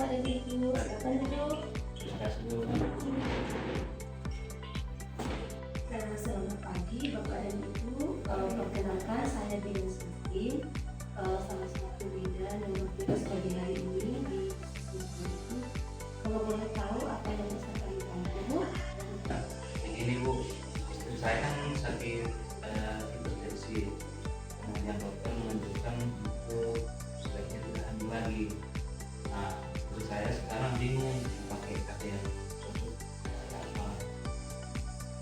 Bapak dan Ibu, silakan duduk. Terima kasih Bu. Selamat pagi Bapak dan Ibu. Perkenalkan saya Dina Siti, salah satu bidan yang bertugas pagi hari ini di Puskesmas. Kalau boleh tahu apa yang bisa kami bantu, Bu? Ini Bu, istri saya kan sakit hipertensi. Kemudian dokter menunjukkan untuk sebaiknya tidak hamil lagi. Nah, istri saya sekarang bingung pakai kata yang cocok apa.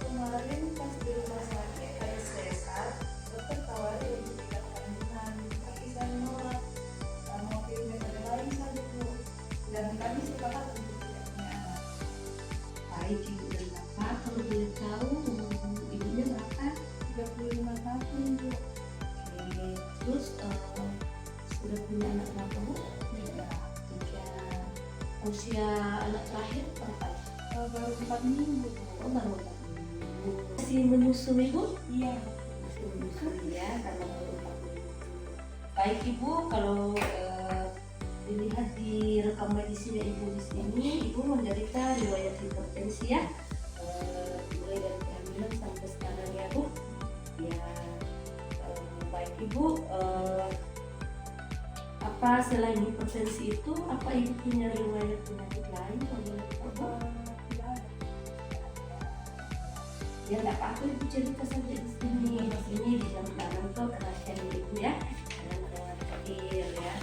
Kemarin pas di rumah sakit ada sesar, dokter tawarin untuk tidak kandungan, tapi saya menolak. Mau pilih metode lain saja Bu, dan kami sepakat untuk tidak punya anak. Baik Ibu dan Bapak, kalau boleh tahu umur ibunya berapa? 35 tahun Bu. Oke, terus sudah punya anak berapa, Bu? Tiga. Tiga. Usia anak terakhir berapa? Baru 4 minggu Bu. Oh, baru 4 minggu. Masih menyusui, Bu? Iya. Masih menyusui ya, karena baru 4 minggu. Baik Ibu, kalau dilihat di rekam medisnya Ibu di sini, Ibu menderita riwayat hipertensi ya, mulai dari kehamilan sampai sekarang ya Bu. Ya, baik Ibu, apa selain hipertensi itu, apa Ibu punya riwayat penyakit lain kalau boleh tahu? Tidak ada. Ya nggak apa-apa Ibu cerita saja di sini. Di sini di dalam tangan kok kerahasiaan Ibu ya, jangan hadir ya.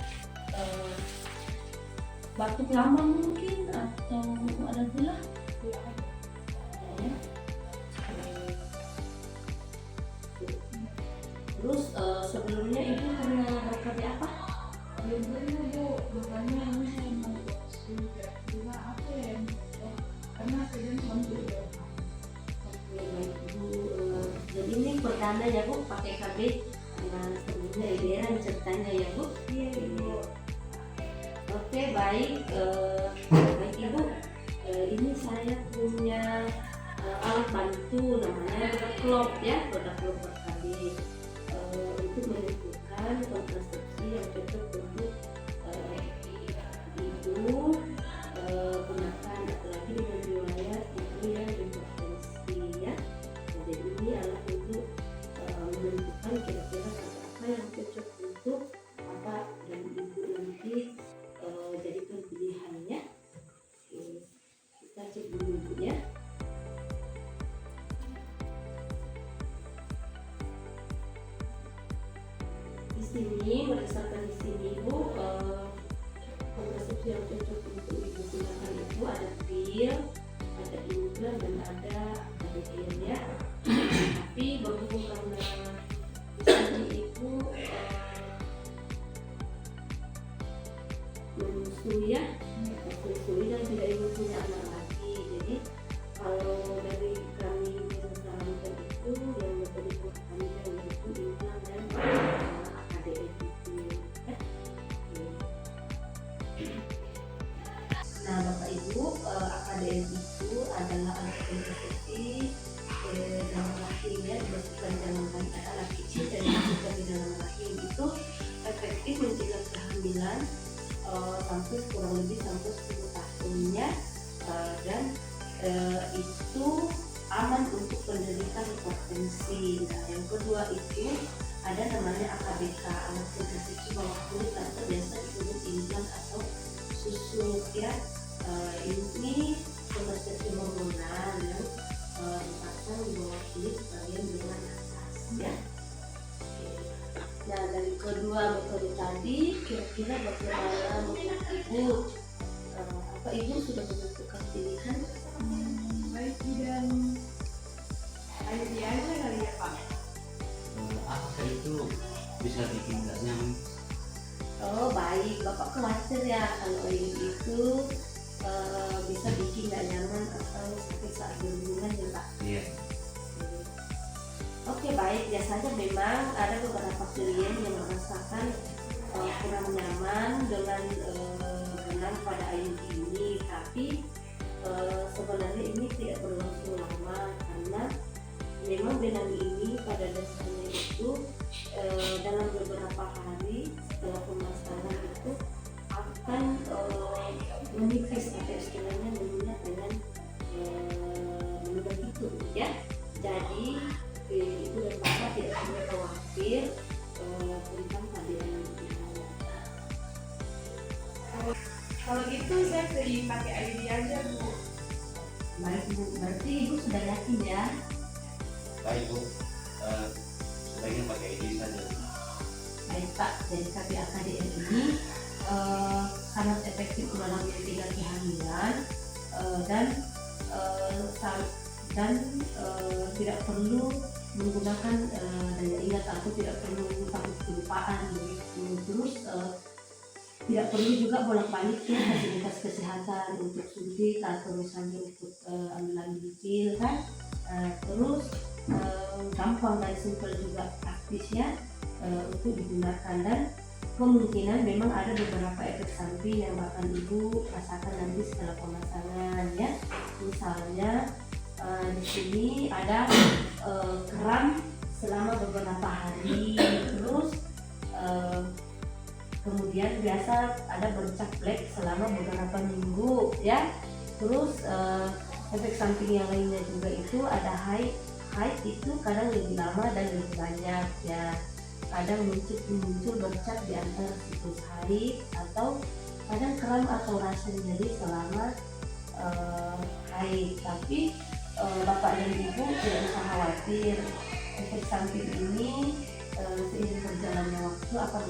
Batuk lama mungkin atau ada gula? Tidak ada. Ya. Terus sebelumnya Ibu pernah BKB apa? Sebelumnya Bu, bukannya saya mau sudah juga apa ya? Karena saya hampir Oke, baik Ibu. Jadi ini perdana ya Bu pakai KB, karena sebelumnya Idera ceritanya ya Bu. Iya Ibu. Oke, baik. Baik Ibu, ini saya punya alat bantu namanya Rodaklop ya, Rodaklop PKB, untuk menentukan kontrasepsi yang cocok untuk Ibu gunakan, apalagi dengan riwayat Ibu yang hipertensi ya. Jadi ini alat untuk menentukan kira-kira apa yang cocok untuk Bapak dan Ibu nanti jadikan pilihannya. Oke, kita cek dulu Ibu ya. Di sini berdasarkan di sini Ibu, kontrasepsi yang cocok untuk Ibu gunakan itu ada pil, ada implan dan ada ADR ya. Tapi berhubung karena di sini Ibu menyusui ya, menyusui dan tidak ingin punya anak lagi. Jadi kalau dari kami bisa sarankan itu yang metode pertanian yaitu implan dan ADR itu ya. Nah Bapak Ibu, AKDN itu adalah alat kontrasepsi dalam rahim ya, dimasukkan dalam anak kecil dan dimasukkan di dalam rahim. Itu efektif mencegah kehamilan sampai kurang lebih sampai 10 tahunnya, dan itu aman untuk penderita hipertensi. Nah yang kedua itu ada namanya AKBK, alat kontrasepsi bawah kulit atau biasa disebut implan atau susu ya. Ini kontrasepsi hormonal yang dipasang di bawah kulit bagian lengan atas ya. Nah dari kedua metode tadi, kira-kira bagaimana menurut Ibu? Apa Ibu sudah menentukan pilihan? Baik dan aja kali ya Pak. Apa itu bisa bikin nggak nyaman? Oh baik, Bapak khawatir ya kalau ini itu bisa bikin nggak nyaman atau sakit saat berhubungan ya Pak? Iya. Oke baik, biasanya memang ada beberapa klien yang merasakan kurang nyaman dengan benang pada IUD ini, tapi sebenarnya ini tidak berlangsung lama karena memang benang ini pada dasarnya itu dalam beberapa hari setelah pemasangan itu akan manifest atau istilahnya meminat dengan begitu ya. Jadi ibu dan bapak tidak perlu khawatir tentang kehadiran ibu. Kalau gitu saya pilih pakai ID aja Bu. Baik Bu, berarti ibu sudah yakin ya? Baik Bu, sebaiknya pakai ID saja. Baik Pak, jadi KPAKDR ini sangat efektif dalam mencegah kehamilan dan tidak perlu menggunakan daya ingat atau tidak perlu takut kelupaan begitu. Terus tidak perlu juga bolak-balik ya fasilitas kesehatan untuk suntik atau misalnya untuk ambil pil kan. Terus gampang dan simpel juga praktis ya untuk digunakan, dan kemungkinan memang ada beberapa efek samping yang akan ibu rasakan nanti setelah pemasangan ya. Misalnya di sini ada kram selama beberapa hari, terus kemudian biasa ada bercak black selama beberapa minggu ya. Terus efek samping yang lainnya juga itu ada haid itu kadang lebih lama dan lebih banyak ya. Kadang muncul bercak di antara siklus haid, atau kadang kram atau rasa nyeri selama haid. Tapi bapak dan ibu tidak usah khawatir, efek samping ini seiring berjalannya waktu akan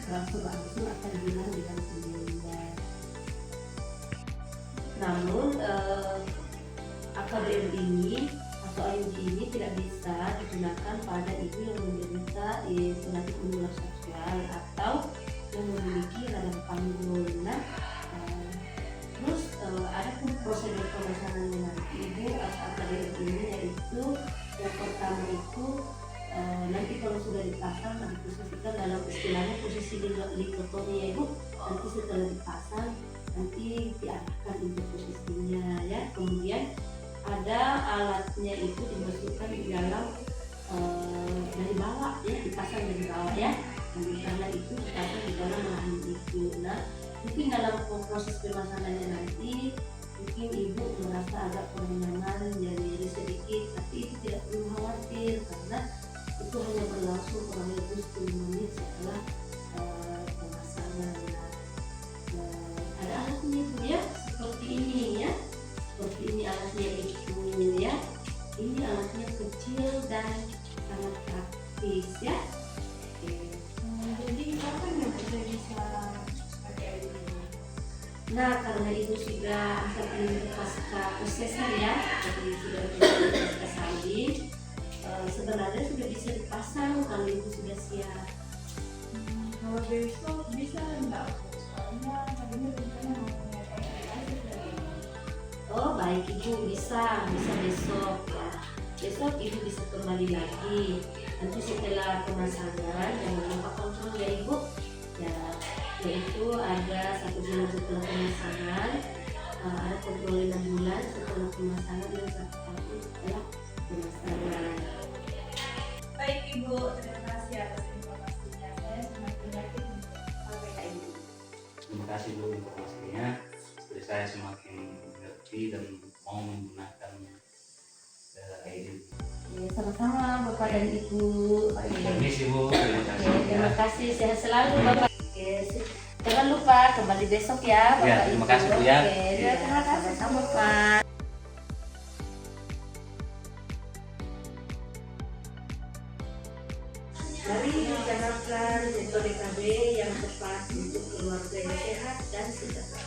berangsur akan hilang dengan sendirinya. Namun AKBM ini atau IUD ini tidak bisa digunakan pada ibu yang menderita penyakit menular seksual atau yang memiliki radang panggul. Nah, terus ada pun prosedur pemasangannya nanti ibu AKBM ini, yaitu yang pertama itu nanti kalau sudah dipasang diposisikan dalam istilahnya posisi likotomi ya ibu. Nanti setelah dipasang nanti diarahkan untuk posisinya ya. Kemudian ada alatnya itu dimasukkan di dalam dari bawah ya, dipasang dari bawah ya. Karena itu dipasang di dalam rahim itu. Nah, mungkin dalam proses pemasangannya nanti mungkin ibu merasa agak kurang nyaman, nyeri sedikit, tapi itu tidak perlu khawatir karena itu hanya berlangsung kurang lebih 10 menit setelah pemasangan. Ada alatnya itu ya, seperti ini ya, seperti ini alatnya itu ya. Ini alatnya kecil dan sangat praktis ya. Jadi kapan ya kita bisa pakai ini? Nah, karena ibu sudah pasca prosesor ya, jadi sudah pasca salin, sebenarnya sudah bisa dipasang kalau ibu sudah siap. Kalau besok bisa enggak? Soalnya tadinya rencana mau konsultasi lagi. Oh baik ibu, bisa besok ya. Besok ibu bisa kembali lagi. Nanti setelah pemasangan jangan lupa kontrol ya ibu. Ya, yaitu ada 1 bulan setelah pemasangan, ada kontrol 6 bulan setelah pemasangan, dan 1 tahun setelah pemasangan. Baik Ibu, terima kasih atas informasinya. Saya semakin yakin untuk pakai ini. Terima kasih Bu informasinya. Jadi saya semakin mengerti dan mau menggunakan ID. Ya, sama-sama Bapak dan Ibu. Permisi Bu, terima kasih. Terima kasih, sehat selalu Bapak. Jangan lupa kembali besok ya Bapak. Ya, terima kasih Bu ya. Terima kasih sama Pak. Mari bicarakan metode KB yang tepat untuk keluarga yang sehat dan sejahtera.